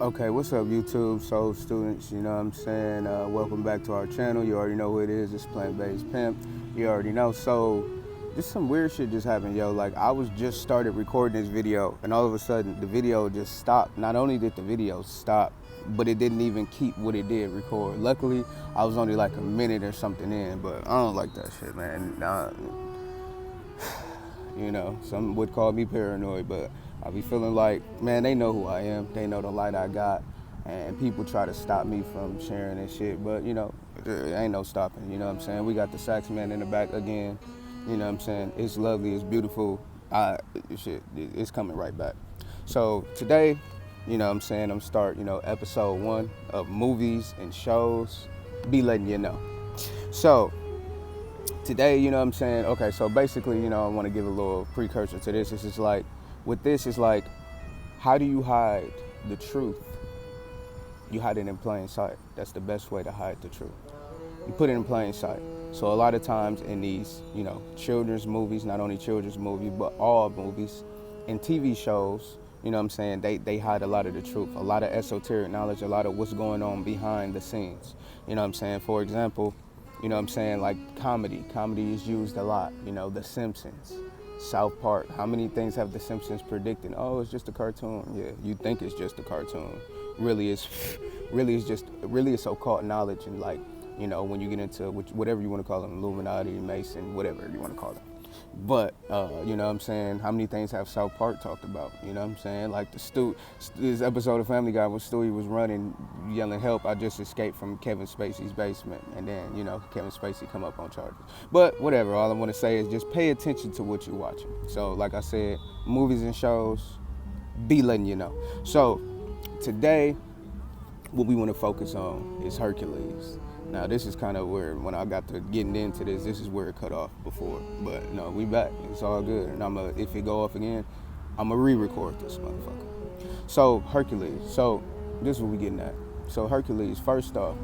Okay, what's up, YouTube soul students? You know what I'm saying? Welcome back to our channel. You already know who it is. It's Plant-Based Pimp. You already know. So, just some weird shit just happened, yo. Like, I was just started recording this video, and all of a sudden, the video just stopped. Not only did the video stop, but it didn't even keep what it did record. Luckily, I was only like a minute or something in, but I don't like that shit, man. You know, some would call me paranoid, but I be feeling like, man, they know who I am. They know the light I got. And people try to stop me from sharing this shit. But, you know, there ain't no stopping. You know what I'm saying? We got the sax man in the back again. You know what I'm saying? It's lovely. It's beautiful. It's coming right back. So today, you know what I'm saying, I'm start, episode 1 of movies and shows. Be letting you know. So today, you know what I'm saying? Okay, so basically, I want to give a little precursor to this. It's just like, with this, it's like, how do you hide the truth? You hide it in plain sight. That's the best way to hide the truth. You put it in plain sight. So a lot of times in these, children's movies, not only children's movies, but all movies and TV shows, you know what I'm saying, they hide a lot of the truth, a lot of esoteric knowledge, a lot of what's going on behind the scenes. You know what I'm saying? For example, you know what I'm saying, like comedy. Comedy is used a lot. The Simpsons, South Park. How many things have the Simpsons predicted? Oh, it's just a cartoon. Yeah, you think it's just a cartoon. Really it's so-called knowledge, and like, when you get into whatever you want to call them, Illuminati, Mason, whatever you want to call them. But, you know what I'm saying, how many things have South Park talked about? You know what I'm saying? Like this episode of Family Guy when Stewie was running, yelling, "Help, I just escaped from Kevin Spacey's basement." And then, Kevin Spacey come up on charges. But whatever, all I want to say is just pay attention to what you're watching. So, like I said, movies and shows, be letting you know. So, today, what we want to focus on is Hercules. Now, this is kind of where, when I got to getting into this is where it cut off before. But, no, we back. It's all good. And if it go off again, I'm going to re-record this motherfucker. So, Hercules. So, this is what we getting at. So, Hercules, first off,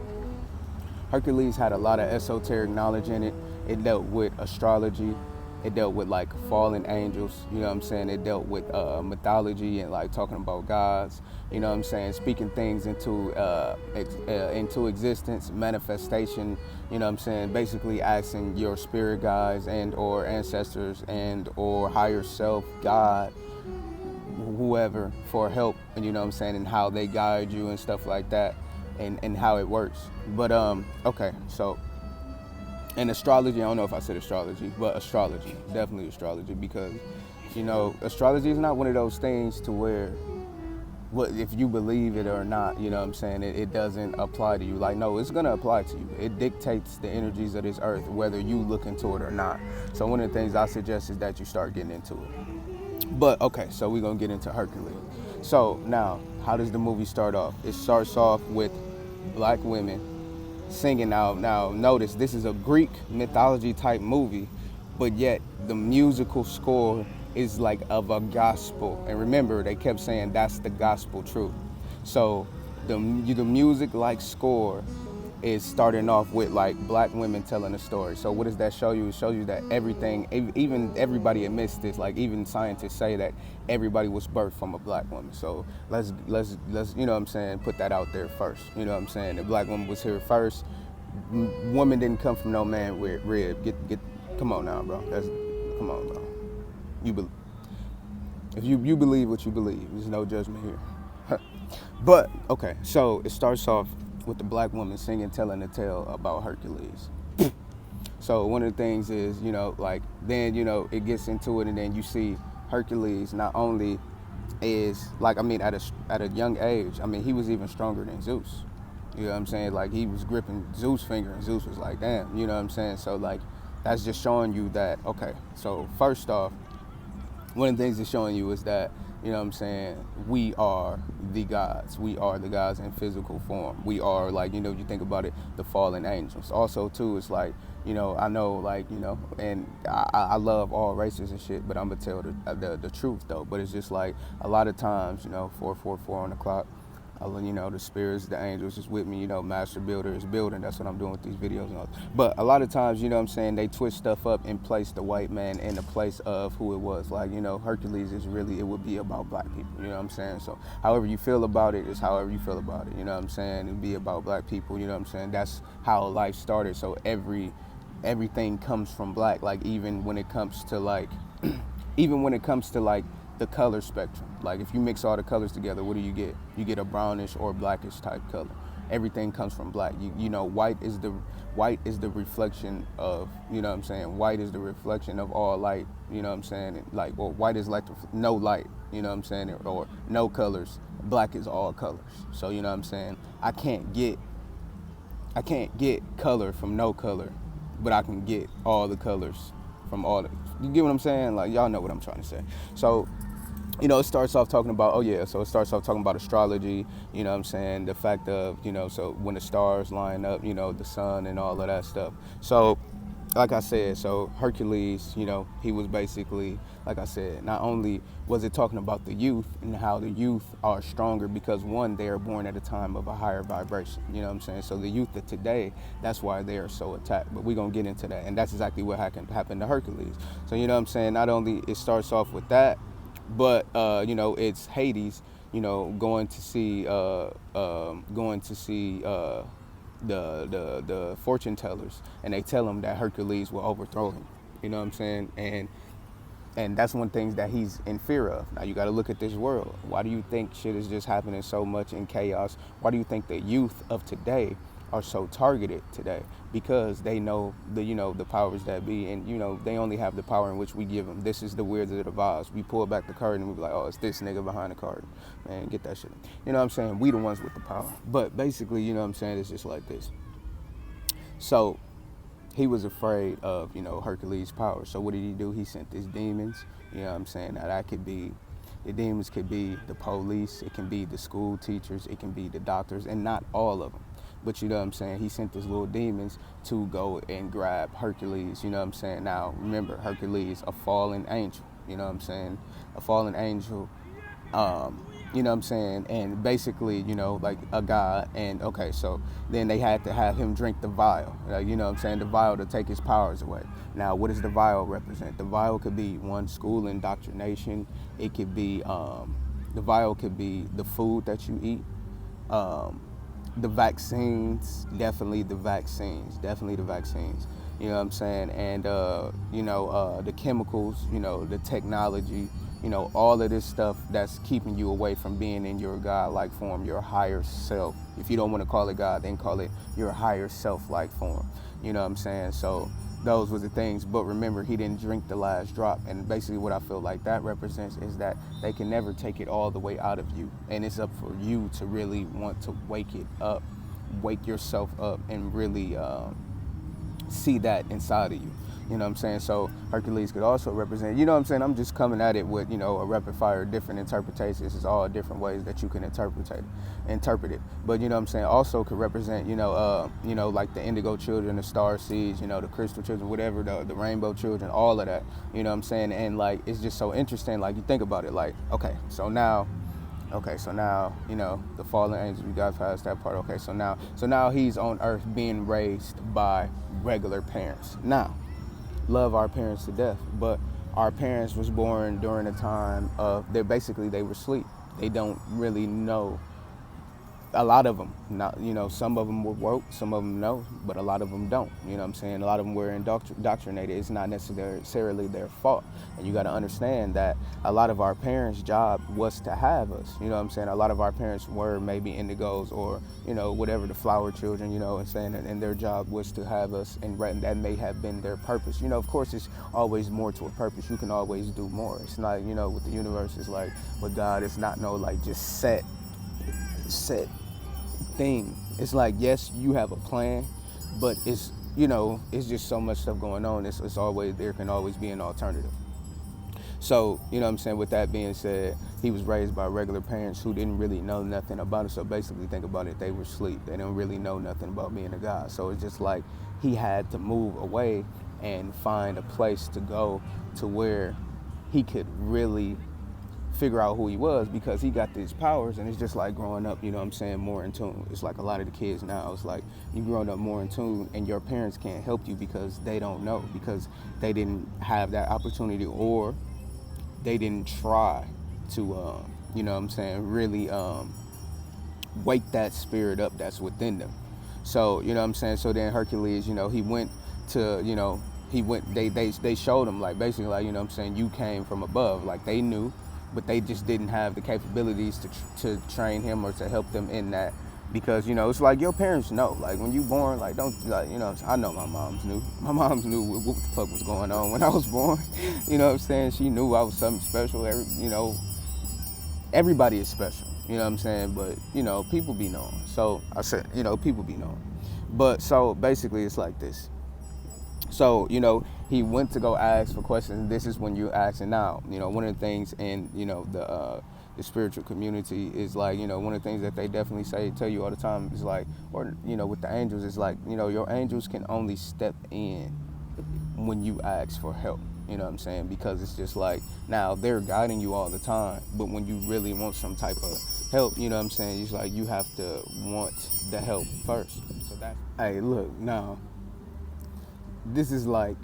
Hercules had a lot of esoteric knowledge in it. It dealt with astrology. It dealt with, like, fallen angels, you know what I'm saying? It dealt with mythology and, like, talking about gods, you know what I'm saying? Speaking things into existence, manifestation, you know what I'm saying? Basically asking your spirit guides and or ancestors and or higher self, God, whoever, for help, and you know what I'm saying, and how they guide you and stuff like that, and how it works. But, okay, so... And astrology, I don't know if I said astrology, but astrology, definitely astrology, because, astrology is not one of those things to where, if you believe it or not, you know what I'm saying, it doesn't apply to you. Like, no, it's going to apply to you. It dictates the energies of this earth, whether you look into it or not. So one of the things I suggest is that you start getting into it. But, okay, so we're going to get into Hercules. So, now, how does the movie start off? It starts off with black women singing. Now notice, this is a Greek mythology type movie, but yet the musical score is like of a gospel. And remember, they kept saying that's the gospel truth. So the music like score is starting off with like black women telling a story. So what does that show you? It shows you that everything, even everybody admits this, like even scientists say that everybody was birthed from a black woman. So let's you know what I'm saying, put that out there first. You know what I'm saying? The black woman was here first. Woman didn't come from no man with rib. Get come on now, bro. Come on, bro. If you believe what you believe, there's no judgment here. But okay, so it starts off with the black woman singing, telling a tale about Hercules. So one of the things is, then, it gets into it, and then you see Hercules not only is, like, at a young age, he was even stronger than Zeus. You know what I'm saying? Like, he was gripping Zeus' finger, and Zeus was like, damn, you know what I'm saying? So, like, that's just showing you that, okay, so first off, one of the things it's showing you is that, you know what I'm saying, we are the gods. We are the gods in physical form. We are, like, you think about it, the fallen angels. Also, too, it's like, I know, like, and I love all races and shit, but I'm going to tell the truth, though. But it's just like, a lot of times, 444 on the clock, You know, the spirits, the angels is with me, you know, master builder is building. That's what I'm doing with these videos and all. But a lot of times, you know what I'm saying, they twist stuff up and place the white man in the place of who it was. Like, you know, Hercules is really, it would be about black people, you know what I'm saying? So however you feel about it is however you feel about it, you know what I'm saying? It'd be about black people, you know what I'm saying? That's how life started. So everything comes from black. Like even when it comes to like, even when it comes to like the color spectrum. Like if you mix all the colors together, what do you get? You get a brownish or blackish type color. Everything comes from black. You know, white is the reflection of, you know what I'm saying? White is the reflection of all light, you know what I'm saying? Like, well, white is like no light, you know what I'm saying? Or no colors. Black is all colors. So, you know what I'm saying? I can't get color from no color, but I can get all the colors from all the, you get what I'm saying? Like, y'all know what I'm trying to say. So, you know, it starts off talking about, astrology, you know what I'm saying? The fact of, you know, so when the stars line up, you know, the sun and all of that stuff. So, like I said, so Hercules, you know, he was basically, like I said, not only was it talking about the youth and how the youth are stronger because one, they are born at a time of a higher vibration, you know what I'm saying? So the youth of today, that's why they are so attacked. But we're going to get into that. And that's exactly what happened to Hercules. So, you know what I'm saying? Not only it starts off with that, but you know, it's Hades, you know, going to see the fortune tellers, and they tell him that Hercules will overthrow him. You know what I'm saying? And that's one thing that he's in fear of. Now you got to look at this world. Why do you think shit is just happening so much in chaos? Why do you think the youth of today are so targeted today? Because they know the powers that be, and you know they only have the power in which we give them. This is the Wizard of Oz. We pull back the curtain and we be like, oh, it's this nigga behind the curtain. Man, get that shit. You know what I'm saying? We the ones with the power. But basically, you know what I'm saying, it's just like this. So he was afraid of, you know, Hercules' power. So what did he do? He sent his demons. You know what I'm saying? Now that could be, the demons could be the police, it can be the school teachers, it can be the doctors, and not all of them. But you know what I'm saying? He sent his little demons to go and grab Hercules, you know what I'm saying? Now, remember, Hercules, a fallen angel, you know what I'm saying? A fallen angel, you know what I'm saying? And basically, you know, like a god. And okay, so then they had to have him drink the vial, you know what I'm saying? The vial to take his powers away. Now, what does the vial represent? The vial could be one, school indoctrination. It could be, the vial could be the food that you eat. The vaccines, definitely the vaccines. You know what I'm saying? And, you know, the chemicals, you know, the technology, you know, all of this stuff that's keeping you away from being in your God-like form, your higher self. If you don't want to call it God, then call it your higher self-like form. You know what I'm saying? So those were the things. But remember, he didn't drink the last drop. And basically what I feel like that represents is that they can never take it all the way out of you. And it's up for you to really want to wake yourself up and really see that inside of you. You know what I'm saying? So Hercules could also represent, you know what I'm saying? I'm just coming at it with, you know, a rapid fire, different interpretations. It's all different ways that you can interpret it. But you know what I'm saying? Also could represent, you know, like the indigo children, the star seeds, you know, the crystal children, whatever, the rainbow children, all of that. You know what I'm saying? And like, it's just so interesting. Like you think about it, like, okay, so now, you know, the fallen angels, we got past that part. Okay, so now he's on earth being raised by regular parents. Now, love our parents to death, but our parents was born during a time of, they were asleep. They don't really know. A lot of them, not, you know, some of them were woke, some of them know, but a lot of them don't. You know what I'm saying? A lot of them were indoctrinated. It's not necessarily their fault. And you got to understand that a lot of our parents' job was to have us. You know what I'm saying? A lot of our parents were maybe indigos or, you know, whatever, the flower children, you know what I'm saying? And their job was to have us, and that may have been their purpose. You know, of course, it's always more to a purpose. You can always do more. It's not, you know, with the universe, it's like, with God, it's not no, like, just set thing. It's like, yes, you have a plan, but it's, you know, it's just so much stuff going on. It's always, there can always be an alternative. So, you know what I'm saying, with that being said, he was raised by regular parents who didn't really know nothing about it. So basically, think about it, they were asleep. They didn't really know nothing about being a god. So it's just like he had to move away and find a place to go to where he could really figure out who he was, because he got these powers. And it's just like growing up, more in tune. It's like a lot of the kids now, it's like you growing up more in tune, and your parents can't help you because they don't know, because they didn't have that opportunity, or they didn't try to really wake that spirit up that's within them. So so then Hercules, he went to, they showed him, like, basically, like, you came from above. Like, they knew, but they just didn't have the capabilities to train him or to help them in that. Because it's like your parents know, like, when you born, like, don't, like, I know my moms knew what the fuck was going on when I was born. She knew I was something special. Everybody is special, but people be knowing. So I said, people be knowing. But so basically it's like this. So, he went to go ask for questions. This is when you asking now. One of the things in, the spiritual community is like, one of the things that they definitely tell you all the time is like, or, with the angels is like, your angels can only step in when you ask for help. Because it's just like, now they're guiding you all the time, but when you really want some type of help, it's like you have to want the help first. So that's, hey, look, now, this is like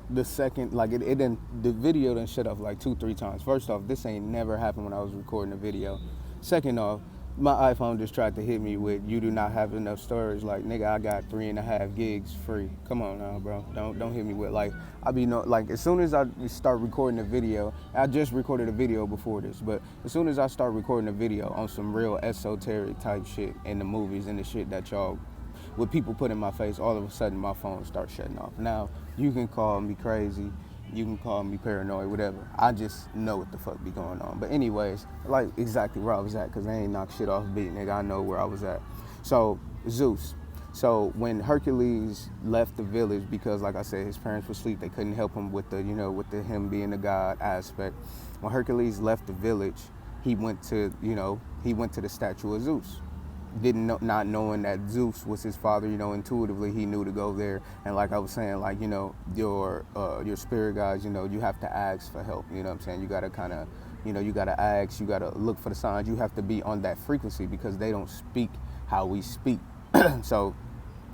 the second, like the video done shut off like 2-3 times. First off, this ain't never happened when I was recording a video. Second off, my iPhone just tried to hit me with, you do not have enough storage. Like, nigga, I got 3.5 gigs free. Come on now, bro. Don't hit me with, like, like, as soon as I start recording a video, I just recorded a video before this, but as soon as I start recording a video on some real esoteric type shit in the movies and the shit that y'all, what people put in my face, all of a sudden my phone starts shutting off. Now, you can call me crazy, you can call me paranoid, whatever. I just know what the fuck be going on. But anyways, like, exactly where I was at, because they ain't knock shit off beat, nigga. I know where I was at. So, Zeus. So, when Hercules left the village, because, like I said, his parents were asleep, they couldn't help him with the, him being a god aspect. When Hercules left the village, he went to the statue of Zeus. Not knowing that Zeus was his father, intuitively he knew to go there. And like I was saying, like, your spirit guides, you have to ask for help. You gotta kind of, you gotta ask, you gotta look for the signs. You have to be on that frequency, because they don't speak how we speak. So,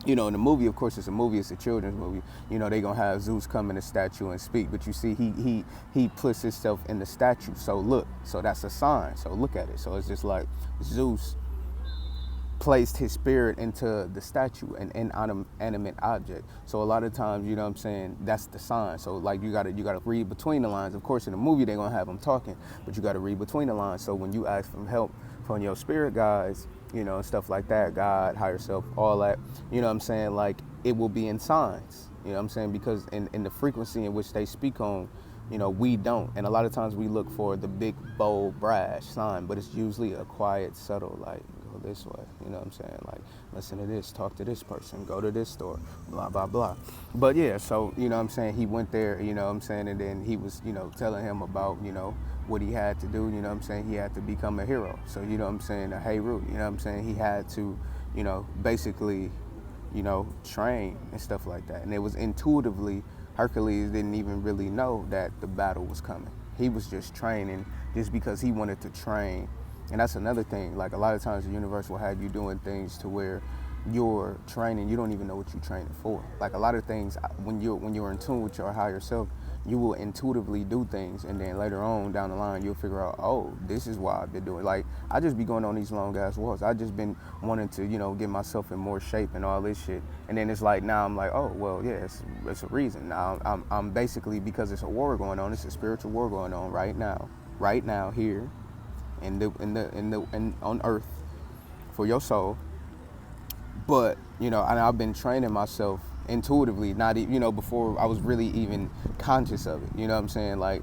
in the movie, of course, it's a movie, it's a children's movie. They gonna have Zeus come in the statue and speak, but you see, he puts himself in the statue. So look, so that's a sign. So look at it. So it's just like Zeus placed his spirit into the statue, an inanimate object. So a lot of times, that's the sign. So like you gotta read between the lines. Of course, in the movie they're gonna have them talking, but you gotta read between the lines. So when you ask for help from your spirit guides, and stuff like that, God, higher self, all that, like, it will be in signs. Because in the frequency in which they speak on, we don't. And a lot of times we look for the big, bold, brash sign, but it's usually a quiet, subtle, like, go this way, like, listen to this, talk to this person, go to this store, blah, blah, blah. But yeah, so, he went there, and then he was, telling him about, what he had to do, he had to become a hero. So, a Heru, he had to, basically, train and stuff like that. And it was intuitively, Hercules didn't even really know that the battle was coming. He was just training just because he wanted to train. And that's another thing. Like, a lot of times the universe will have you doing things to where you're training, you don't even know what you're training for. Like, a lot of things, when you're in tune with your higher self, you will intuitively do things, and then later on down the line you'll figure out, oh, this is why I've been doing. Like, I just be going on these long ass walks. I just been wanting to, get myself in more shape and all this shit. And then it's like, now I'm like, oh, well, yeah, it's a reason. Now I'm basically, because it's a war going on, it's a spiritual war going on right now here in on earth for your soul. But, and I've been training myself intuitively, not, before I was really even conscious of it, like,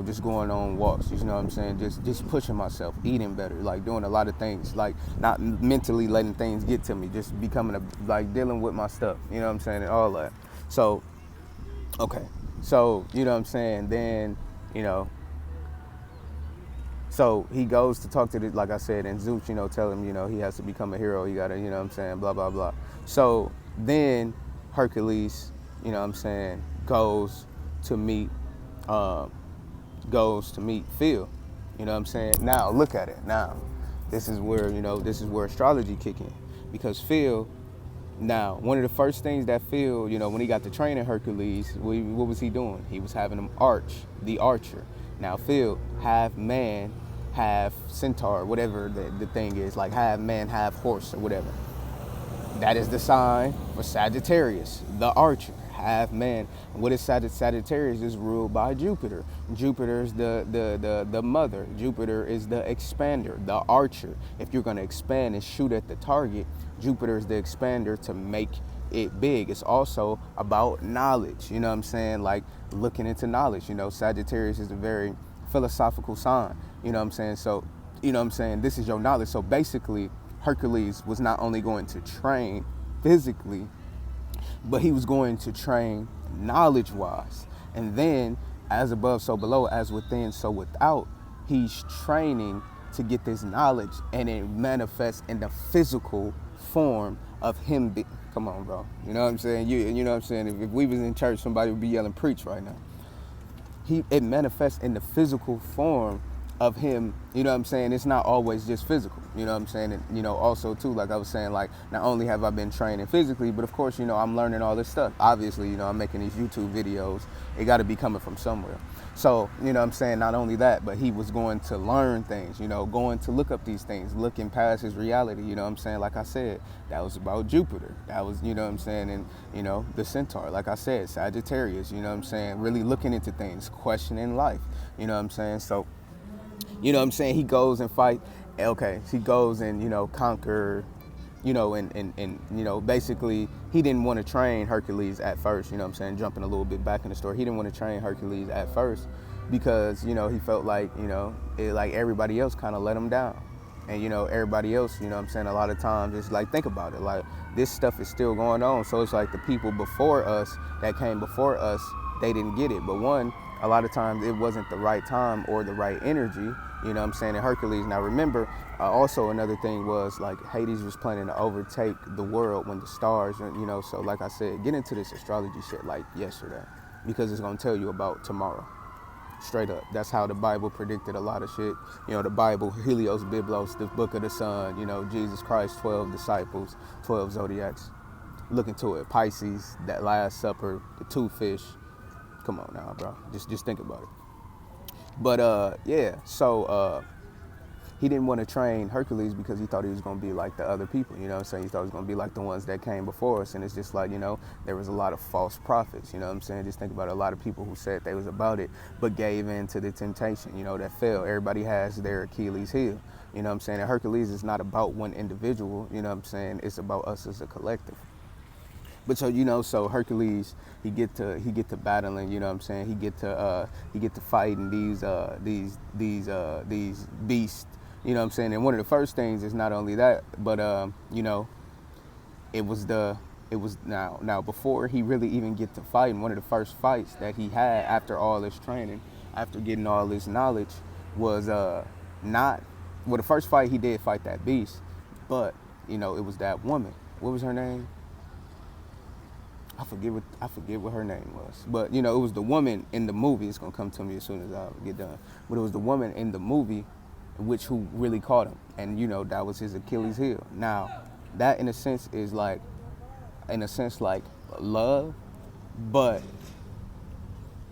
just going on walks, just pushing myself, eating better, like doing a lot of things, like not mentally letting things get to me, just becoming like dealing with my stuff, and all that. So, okay, so, then, so he goes to talk to the, like I said, and Zeus, tell him, he has to become a hero. He got to, blah, blah, blah. So then Hercules, goes to meet Phil. You know what I'm saying? Now, look at it. Now, this is where, this is where astrology kick in. Because Phil, now, one of the first things that Phil, when he got to train in Hercules, what was he doing? He was having him arch, the archer. Now, Phil, half man, half centaur, whatever the thing is, like half man, half horse or whatever. That is the sign for Sagittarius, the archer, half man. What is Sagittarius? Is ruled by Jupiter. Jupiter is the mother. Jupiter is the expander, the archer. If you're going to expand and shoot at the target, Jupiter is the expander to make it big. It's also about knowledge, you know what I'm saying? Like looking into knowledge, Sagittarius is a very philosophical sign, you know what I'm saying? So, this is your knowledge. So basically, Hercules was not only going to train physically, but he was going to train knowledge-wise. And then, as above, so below, as within, so without, he's training to get this knowledge, and it manifests in the physical form of him. Come on, bro. You know what I'm saying? You know what I'm saying? If we was in church, somebody would be yelling, preach right now. It manifests in the physical form of him, you know what I'm saying? It's not always just physical, you know what I'm saying? And, also too, like I was saying, like not only have I been training physically, but of course, I'm learning all this stuff. Obviously, I'm making these YouTube videos. It got to be coming from somewhere. So, you know what I'm saying? Not only that, but he was going to learn things, going to look up these things, looking past his reality, you know what I'm saying? Like I said, that was about Jupiter. That was, you know what I'm saying? And, the centaur, like I said, Sagittarius, you know what I'm saying? Really looking into things, questioning life, you know what I'm saying? So, you know what I'm saying? He goes and fight. Okay, he goes and, conquer, and basically he didn't want to train Hercules at first, you know what I'm saying? Jumping a little bit back in the story. He didn't want to train Hercules at first because, he felt like, like everybody else kind of let him down. And, everybody else, you know what I'm saying? A lot of times it's like, think about it. Like this stuff is still going on. So it's like the people before us that came before us, they didn't get it. But a lot of times it wasn't the right time or the right energy, you know what I'm saying, in Hercules. Now remember, also another thing was like Hades was planning to overtake the world when the stars, so like I said, get into this astrology shit like yesterday because it's going to tell you about tomorrow. Straight up. That's how the Bible predicted a lot of shit. The Bible, Helios, Biblos, the book of the sun, Jesus Christ, 12 disciples, 12 zodiacs. Look into it. Pisces, that Last Supper, the two fish. Come on now, bro. Just think about it. But so he didn't want to train Hercules because he thought he was going to be like the other people, you know what I'm saying? He thought he was going to be like the ones that came before us. And it's just like, there was a lot of false prophets, you know what I'm saying? Just think about it. A lot of people who said they was about it, but gave in to the temptation, that fell. Everybody has their Achilles heel, you know what I'm saying? And Hercules is not about one individual, you know what I'm saying? It's about us as a collective. But so so Hercules, he get to battling, you know what I'm saying? He get to fighting these beasts, you know what I'm saying? And one of the first things is not only that, but it was now before he really even get to fighting, one of the first fights that he had after all this training, after getting all this knowledge, was the first fight he did fight that beast, but it was that woman. What was her name? I forget what her name was, but it was the woman in the movie. It's gonna come to me as soon as I get done. But it was the woman in the movie, who really caught him, and that was his Achilles heel. Now, that in a sense is like love, but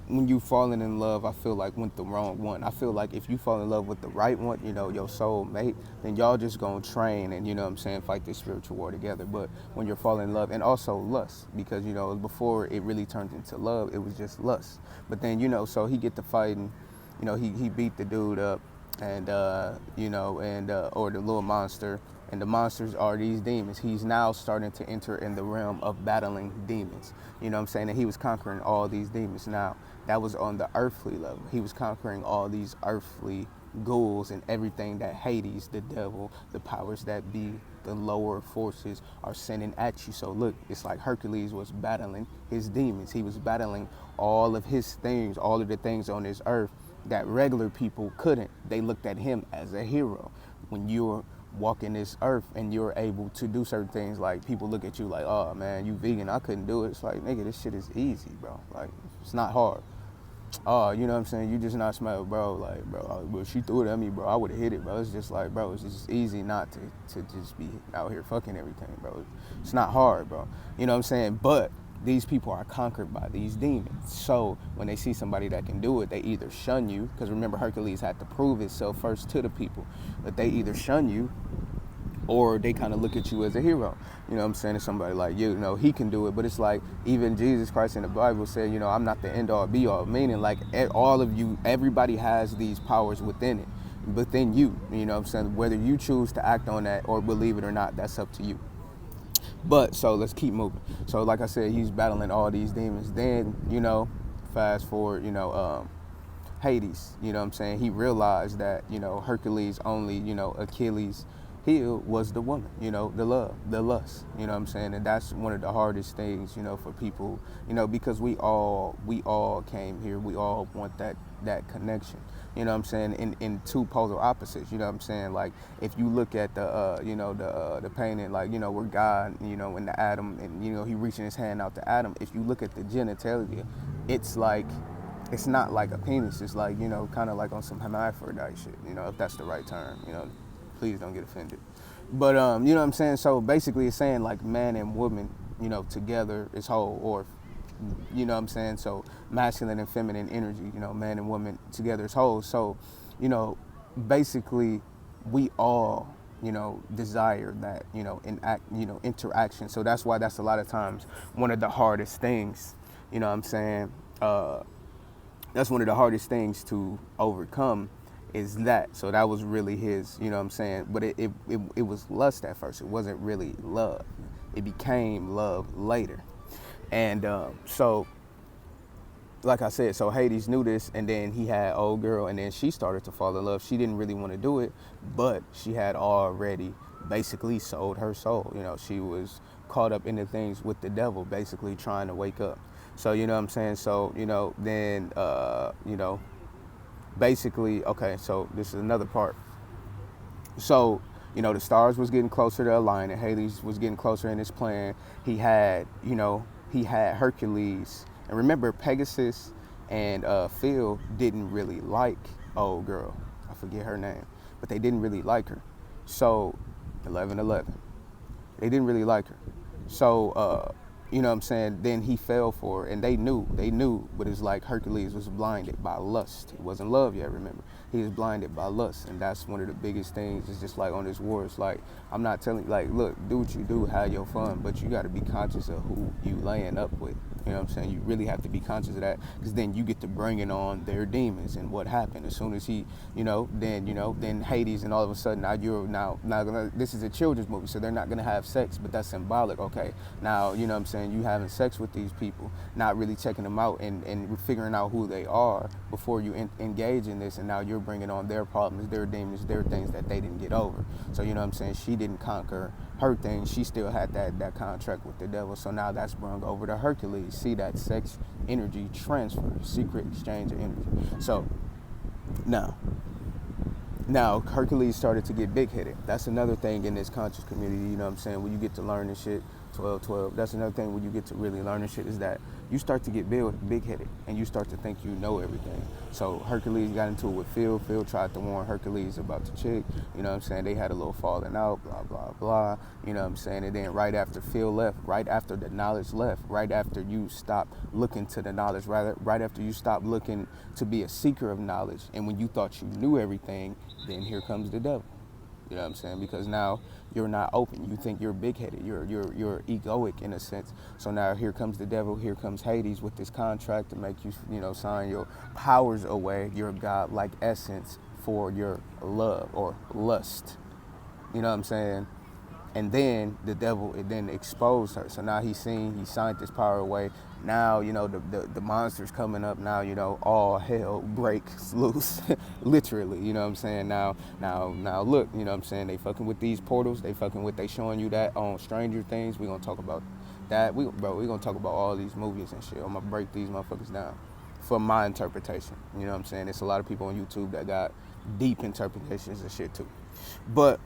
when you falling in love, I feel like with the wrong one. I feel like if you fall in love with the right one, your soul mate, then y'all just gonna train and, you know what I'm saying, fight this spiritual war together. But when you're falling in love, and also lust, because, before it really turned into love, it was just lust. But then, so he get to fighting, he beat the dude up and, or the little monster. And the monsters are these demons. He's now starting to enter in the realm of battling demons. You know what I'm saying? And he was conquering all these demons. Now, that was on the earthly level. He was conquering all these earthly ghouls and everything that Hades, the devil, the powers that be, the lower forces are sending at you. So look, it's like Hercules was battling his demons. He was battling all of his things, all of the things on this earth that regular people couldn't. They looked at him as a hero. When you're walking this earth and you're able to do certain things, like people look at you like, oh man, you vegan, I couldn't do it. It's like, nigga, this shit is easy, bro. Like, it's not hard. oh, you know what I'm saying, you just not smart, bro. Like, bro, well, she threw it at me, bro. I would have hit it, bro. It's just like, bro, it's just easy not to just be out here fucking everything, bro. It's not hard, bro. You know what I'm saying? But these people are conquered by these demons. So when they see somebody that can do it, they either shun you, because remember, Hercules had to prove himself first to the people, but they either shun you or they kind of look at you as a hero. You know what I'm saying? It's somebody like, you know, he can do it. But it's like, even Jesus Christ in the Bible said, you know, I'm not the end all be all. Meaning, like, all of you, everybody has these powers within it, within you. You know what I'm saying? Whether you choose to act on that or believe it or not, that's up to you. But, so let's keep moving. So, like I said, he's battling all these demons. Then, you know, fast forward, you know, Hades, you know what I'm saying? He realized that, you know, Hercules only, you know, Achilles' heel was the woman, you know, the love, the lust, you know what I'm saying? And that's one of the hardest things, you know, for people, you know, because we all came here, we all want that connection, you know what I'm saying, in two polar opposites, you know what I'm saying? Like, if you look at the, you know, the painting, like, you know, where God, you know, in the Adam, and, you know, he reaching his hand out to Adam, if you look at the genitalia, it's like, it's not like a penis. It's like, you know, kind of like on some hermaphrodite shit, you know, if that's the right term, you know, please don't get offended. But, you know what I'm saying? So basically it's saying like man and woman, you know, together is whole, or, you know what I'm saying? So masculine and feminine energy, you know, man and woman together is whole. So, you know, basically we all, you know, desire that, you know, interaction. So that's why that's a lot of times one of the hardest things, you know what I'm saying? That's one of the hardest things to overcome, is that. So that was really his, you know what I'm saying? But it was lust at first. It wasn't really love. It became love later. And so, like I said, so Hades knew this, and then he had old girl, and then she started to fall in love. She didn't really want to do it, but she had already basically sold her soul. You know, she was caught up into things with the devil, basically trying to wake up. So, you know what I'm saying? So, you know, then, you know, basically, okay, so this is another part. So, you know, the stars was getting closer to align, and Hades was getting closer in his plan. He had, you know, he had Hercules. And remember, Pegasus and Phil didn't really like old girl. I forget her name. But they didn't really like her. So, 11:11. They didn't really like her. So, you know what I'm saying, then he fell for her, and they knew, but it's like Hercules was blinded by lust. It wasn't love yet, remember. He was blinded by lust, and that's one of the biggest things. It's just like on this war, it's like, I'm not telling you, like, look, do what you do, have your fun, but you got to be conscious of who you laying up with. You know what I'm saying? You really have to be conscious of that, because then you get to bringing on their demons. And what happened as soon as he, then Hades, and all of a sudden now you're now gonna, this is a children's movie, so they're not gonna have sex, but that's symbolic. Okay, now you know what I'm saying, you having sex with these people, not really checking them out and figuring out who they are before you engage in this, and now you're bringing on their problems, their demons, their things that they didn't get over. So you know what I'm saying, she didn't conquer her thing, she still had that contract with the devil. So now that's brought over to Hercules. See that sex energy transfer, secret exchange of energy. So now Hercules started to get big-headed. That's another thing in this conscious community, you know what I'm saying, when you get to learn this shit, 12-12, that's another thing when you get to really learn this shit, is that you start to get big-headed, and you start to think you know everything. So Hercules got into it with Phil. Phil tried to warn Hercules about the chick, you know what I'm saying, they had a little falling out, blah, blah, blah, you know what I'm saying, and then right after Phil left, right after the knowledge left, right after you stopped looking to the knowledge, right after you stopped looking to be a seeker of knowledge, and when you thought you knew everything, then here comes the devil. You know what I'm saying? Because now you're not open. You think you're big-headed. You're egoic in a sense. So now here comes the devil. Here comes Hades with this contract to make you, you know, sign your powers away, your God-like essence, for your love or lust. You know what I'm saying? And then the devil, it then exposed her. So now he signed this power away. Now, you know, the monster's coming up. Now, you know, all hell breaks loose, literally, you know what I'm saying? Now, look, you know what I'm saying? They fucking with these portals. They showing you that on Stranger Things. We're going to talk about that. We're going to talk about all these movies and shit. I'm going to break these motherfuckers down from my interpretation. You know what I'm saying? There's a lot of people on YouTube that got deep interpretations and shit too. But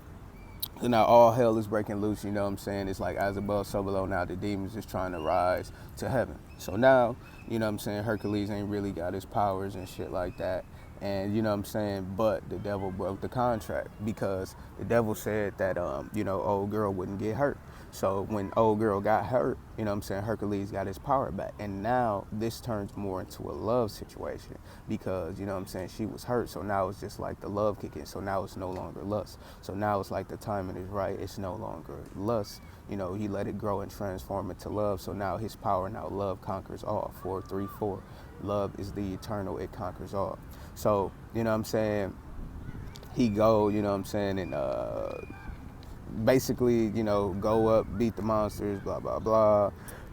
So now all hell is breaking loose, you know what I'm saying? It's like as above, so below. Now the demons is trying to rise to heaven. So now, you know what I'm saying, Hercules ain't really got his powers and shit like that. And you know what I'm saying, but the devil broke the contract because the devil said that old girl wouldn't get hurt. So when old girl got hurt, you know what I'm saying, Hercules got his power back. And now this turns more into a love situation because, you know what I'm saying, she was hurt. So now it's just like the love kicking. So now it's no longer lust. So now it's like the timing is right. It's no longer lust. You know, he let it grow and transform into love. So now his power, now love conquers all. 4, 3, 4. Love is the eternal. It conquers all. So, you know what I'm saying, he go, you know what I'm saying, and basically, you know, go up, beat the monsters, blah, blah, blah,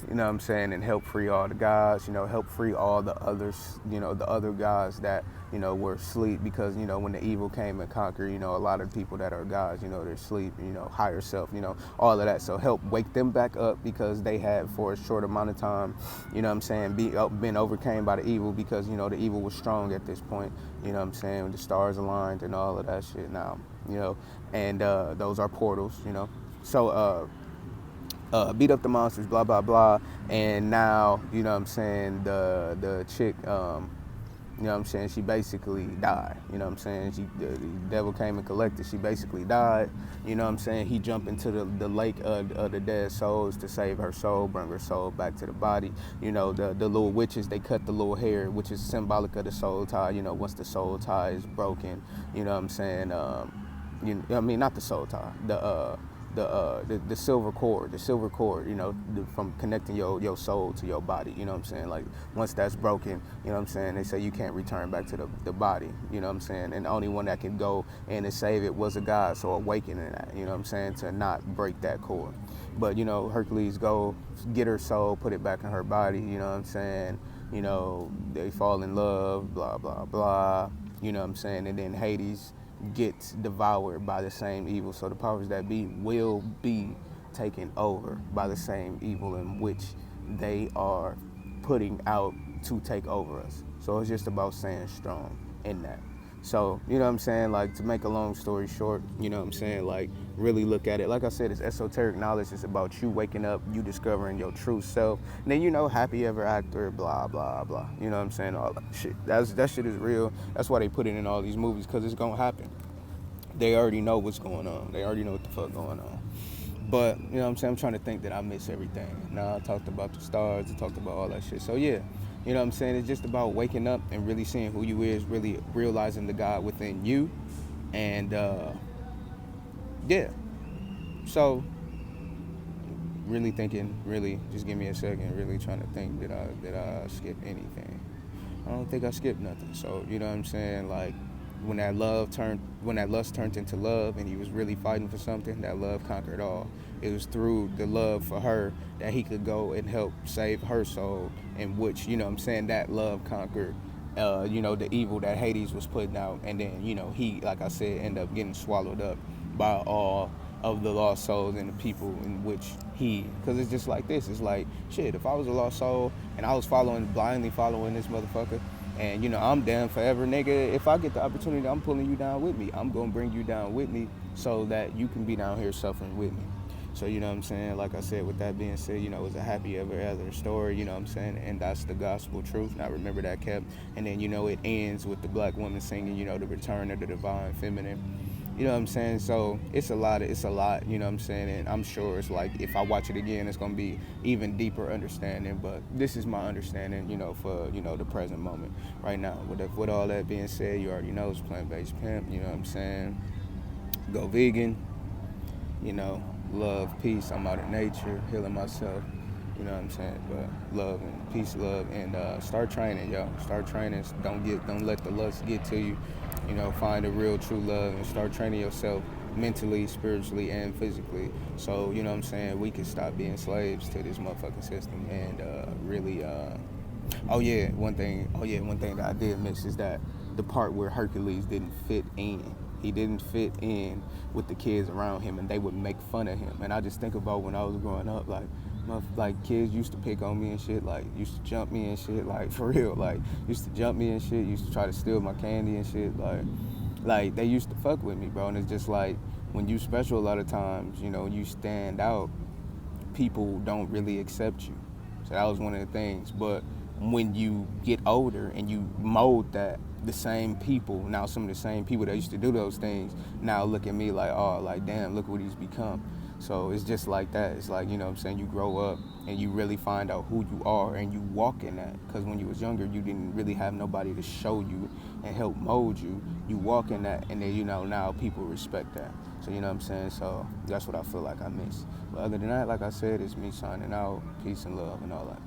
you know what I'm saying, and help free all the guys, you know, help free all the others, you know, the other guys that, you know, were asleep because, you know, when the evil came and conquered, you know, a lot of people that are gods, you know, they're asleep, you know, higher self, you know, all of that. So help wake them back up because they had for a short amount of time, you know what I'm saying, been overcame by the evil because, you know, the evil was strong at this point, you know what I'm saying, the stars aligned and all of that shit now, you know, and those are portals, you know. So beat up the monsters, blah, blah, blah. And now, you know what I'm saying, the chick, you know what I'm saying, she basically died. You know what I'm saying? The devil came and collected. She basically died. You know what I'm saying? He jumped into the lake of the dead souls to save her soul, bring her soul back to the body. You know, the little witches, they cut the little hair, which is symbolic of the soul tie. You know, once the soul tie is broken, you know what I'm saying? Not the soul tie, the silver cord, you know, from connecting your soul to your body, you know what I'm saying? Like, once that's broken, you know what I'm saying, they say you can't return back to the body, you know what I'm saying? And the only one that could go in and save it was a God, so awakening that, you know what I'm saying, to not break that cord. But, you know, Hercules go get her soul, put it back in her body, you know what I'm saying? You know, they fall in love, blah, blah, blah, you know what I'm saying? And then Hades gets devoured by the same evil. So the powers that be will be taken over by the same evil in which they are putting out to take over us. So it's just about staying strong in that. So, you know what I'm saying, like, to make a long story short, you know what I'm saying, like, really look at it. Like I said, it's esoteric knowledge. It's about you waking up, you discovering your true self. And then, you know, happy ever after, blah, blah, blah. You know what I'm saying, all that shit. That shit is real. That's why they put it in all these movies, because it's going to happen. They already know what's going on. They already know what the fuck going on. But, you know what I'm saying, I'm trying to think that I miss everything. Now I talked about the stars, I talked about all that shit. So, yeah. You know what I'm saying? It's just about waking up and really seeing who you is, really realizing the God within you. And, yeah. So, really thinking, really, just give me a second, really trying to think, did I skip anything? I don't think I skipped nothing. So, you know what I'm saying? Like, when that lust turned into love and he was really fighting for something, that love conquered all. It was through the love for her that he could go and help save her soul, in which, you know what I'm saying, that love conquered, you know, the evil that Hades was putting out. And then, you know, he, like I said, ended up getting swallowed up by all of the lost souls and the people in which because it's just like this. It's like, shit, if I was a lost soul and I was blindly following this motherfucker, and, you know, I'm down forever, nigga. If I get the opportunity, I'm pulling you down with me. I'm going to bring you down with me so that you can be down here suffering with me. So, you know what I'm saying? Like I said, with that being said, you know, it's a happy ever after story, you know what I'm saying? And that's the gospel truth. Now, remember that, kept. And then, you know, it ends with the black woman singing, you know, the return of the divine feminine. You know what I'm saying? So it's a lot, you know what I'm saying? And I'm sure it's like, if I watch it again, it's going to be even deeper understanding. But this is my understanding, you know, for, you know, the present moment right now. With all that being said, you already know it's plant-based pimp, you know what I'm saying? Go vegan, you know, love, peace, I'm out of nature, healing myself, you know what I'm saying? But love and peace, love, and start training, yo. Start training. Don't let the lust get to you. You know, find a real true love and start training yourself mentally, spiritually, and physically. So, you know what I'm saying, we can stop being slaves to this motherfucking system and really, one thing that I did miss is that the part where Hercules didn't fit in. He didn't fit in with the kids around him, and they would make fun of him. And I just think about when I was growing up, like kids used to pick on me and shit, like used to jump me and shit, like for real, like used to jump me and shit, used to try to steal my candy and shit, like they used to fuck with me, bro. And it's just like, when you special, a lot of times, you know, you stand out, people don't really accept you. So that was one of the things. But when you get older and you mold that, the same people, now some of the same people that used to do those things, now look at me like, oh, like, damn, look what he's become. So it's just like that. It's like, you know what I'm saying, you grow up and you really find out who you are and you walk in that. Because when you was younger, you didn't really have nobody to show you and help mold you. You walk in that, and then, you know, now people respect that. So, you know what I'm saying? So that's what I feel like I miss. But other than that, like I said, it's me signing out. Peace and love and all that.